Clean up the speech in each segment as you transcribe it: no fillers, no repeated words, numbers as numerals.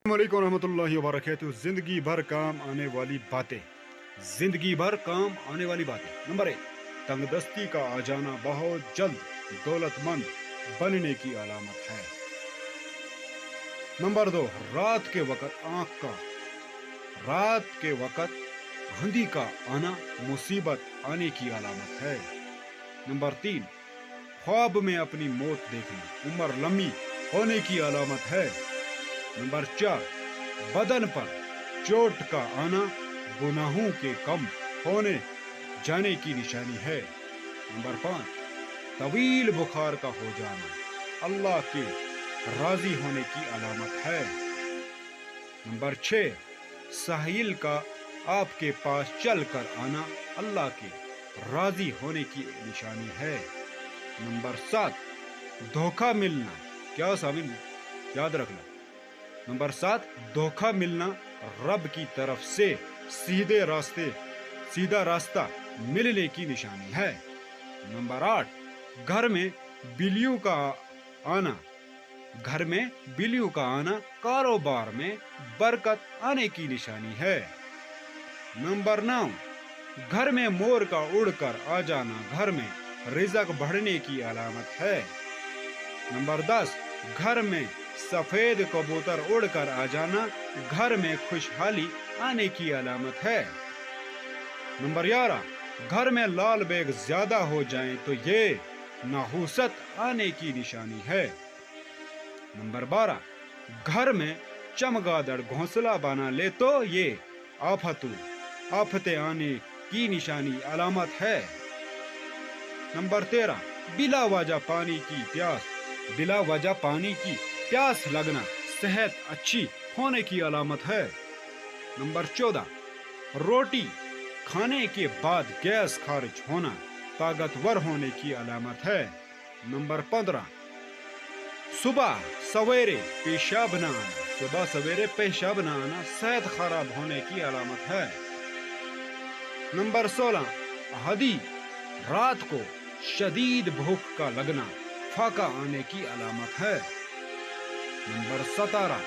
السلام علیکم ورحمۃ اللہ وبرکاتہ. زندگی بھر کام آنے والی باتیں. زندگی بھر کام آنے والی باتیں. نمبر 1. تنگ دستی کا آ جانا بہت جلد دولت مند بننے کی علامت ہے. نمبر 2. رات کے وقت آندھی کا آنا مصیبت آنے کی علامت ہے. نمبر 3. خواب میں اپنی موت دیکھنا عمر لمبی ہونے کی علامت ہے. نمبر 4. بدن پر چوٹ کا آنا گناہوں کے کم ہونے جانے کی نشانی ہے. نمبر 5. طویل بخار کا ہو جانا اللہ کے راضی ہونے کی علامت ہے. نمبر 6. ساحل کا آپ کے پاس چل کر آنا اللہ کے راضی ہونے کی نشانی ہے. نمبر 7. دھوکہ ملنا. کیا سامن یاد رکھنا. نمبر 7. دھوکہ ملنا رب کی طرف سے سیدھا راستہ ملنے کی نشانی ہے. نمبر 8. گھر میں بلیوں کا آنا کاروبار میں برکت آنے کی نشانی ہے. نمبر 9. گھر میں مور کا اڑ کر آ جانا گھر میں رزق بڑھنے کی علامت ہے. نمبر 10. گھر میں سفید کبوتر اڑ کر آ جانا گھر میں خوشحالی آنے کی علامت ہے. نمبر 11. گھر میں لال بیگ زیادہ ہو جائیں تو یہ نحوست آنے کی نشانی ہے. نمبر 12. گھر میں چمگادڑ گھونسلہ بنا لے تو یہ آفتیں آنے کی نشانی علامت ہے. نمبر 13. بلا وجہ پانی کی پیاس لگنا صحت اچھی ہونے کی علامت ہے. نمبر 14. روٹی کھانے کے بعد گیس خارج ہونا طاقتور ہونے کی علامت ہے. نمبر 15. صبح سویرے پیشاب نہ آنا صحت خراب ہونے کی علامت ہے. نمبر 16. آدھی رات کو شدید بھوک کا لگنا فاقہ آنے کی علامت ہے. نمبر 17.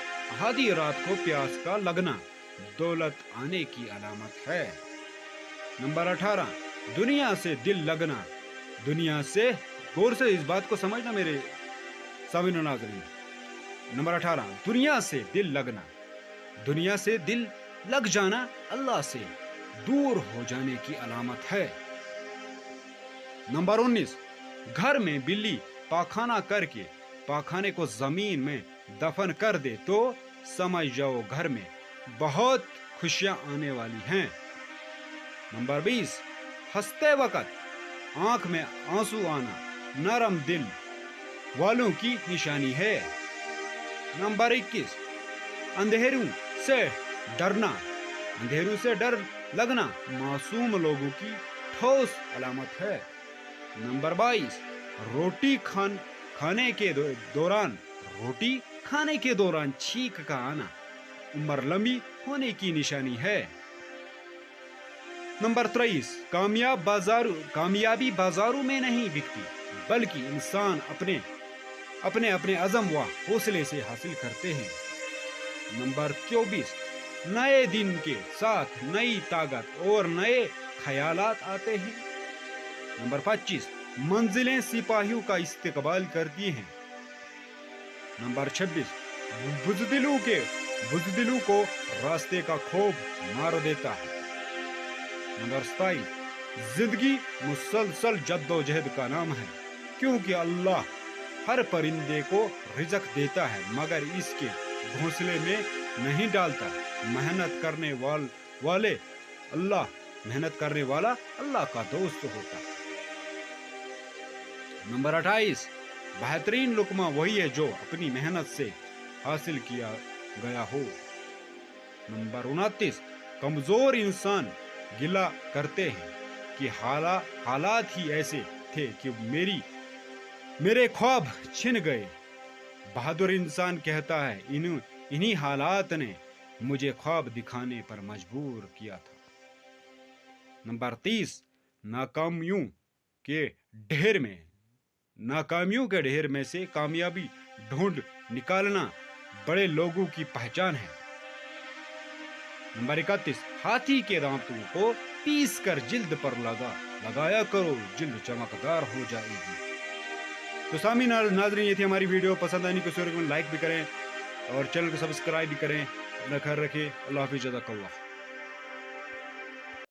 آدھی رات کو پیاس کا لگنا دولت آنے کی علامت ہے. نمبر 18. دنیا سے دل لگنا. غور سے اس بات کو سمجھنا میرے سامعین و ناظرین. نمبر 18. دنیا سے دل لگ جانا اللہ سے دور ہو جانے کی علامت ہے. نمبر 19. گھر میں بلی پاخانہ کر کے پاخانے کو زمین میں دفن کر دے تو سمجھ جاؤ گھر میں بہت خوشیاں آنے والی ہیں. نمبر 20. ہنستے وقت آنکھ میں آنسو آنا نرم دل والوں کی نشانی ہے. نمبر 21. اندھیروں سے ڈر لگنا معصوم لوگوں کی ٹھوس علامت ہے. نمبر 22. روٹی کھانے کے دوران چھینک کا آنا عمر لمبی ہونے کی نشانی ہے. نمبر 23. کامیابی بازاروں میں نہیں بکتی بلکہ انسان اپنے عزم و حوصلے سے حاصل کرتے ہیں. نمبر 24. نئے دن کے ساتھ نئی طاقت اور نئے خیالات آتے ہیں. نمبر 25. منزلیں سپاہیوں کا استقبال کرتی ہیں. نمبر 26. بزدلوں کو راستے کا خوف مار دیتا ہے. نمبر 27. زندگی مسلسل جد و جہد کا نام ہے کیونکہ اللہ ہر پرندے کو رزق دیتا ہے مگر اس کے گھونسلے میں نہیں ڈالتا. محنت کرنے والا اللہ کا دوست ہوتا ہے. نمبر 28. بہترین لقمہ وہی ہے جو اپنی محنت سے حاصل کیا گیا ہو. نمبر 29. کمزور انسان گلہ کرتے ہیں کہ حالات ہی ایسے تھے کہ میرے خواب چھن گئے. بہادر انسان کہتا ہے انہی حالات نے مجھے خواب دکھانے پر مجبور کیا تھا. نمبر 30. ناکامیوں کے ڈھیر میں سے کامیابی ڈھونڈ نکالنا بڑے لوگوں کی پہچان ہے۔ نمبر 31، ہاتھی کے دانتوں کو پیس کر جلد پر لگایا کرو، جلد چمکدار ہو جائے گی۔ تو سامعین ناظرین، یہ تھی ہماری ویڈیو، پسند آنے کو لائک بھی کریں اور چینل کو سبسکرائب بھی کریں۔ اپنا خیال رکھیں، اللہ حافظ، جزاک اللہ۔